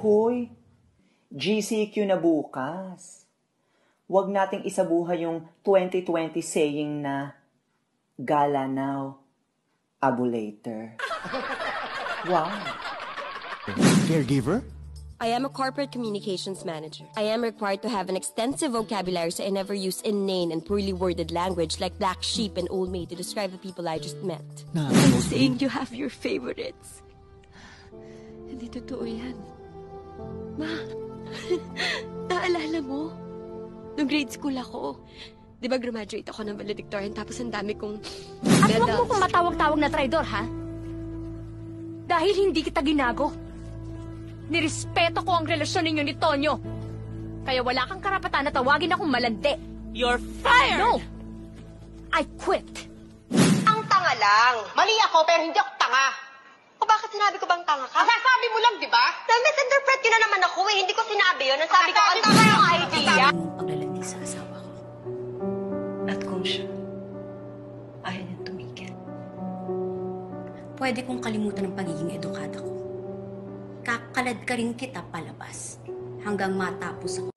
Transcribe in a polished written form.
Hoy, GCQ na bukas. Huwag nating isabuhay yung 2020 saying na, gala now, abo later. Wow. Caregiver? I am a corporate communications manager. I am required to have an extensive vocabulary so I never use inane and poorly worded language like black sheep and old maid to describe the people I just met. I'm saying you have your favorites. Hindi totoo yan. Ma, naalala mo? Nung grade school ako, di ba graduate ako ng valedictorian tapos ang dami kong... At huwag mo kong matawag-tawag na traidor, ha? Dahil hindi kita ginago. Nirespeto ko ang relasyon ninyo ni Tonyo. Kaya wala kang karapatan na tawagin akong malandi. You're fired! No! I quit. Ang tanga lang. Mali ako, pero hindi ako tanga. O bakit sinabi ko bang tanga ka? Sasabi mo lang, di ba? Na-misinterpret yun na naman ako eh. Hindi ko sinabi yun. Nasabi ko, ang tanga yung idea. Ang paglalandi sa asawa ko. At kung siya, ayaw niyang tumigil. Pwede kong kalimutan ang pagiging edukada ko. Kakalad ka rin kita palabas hanggang matapos ako.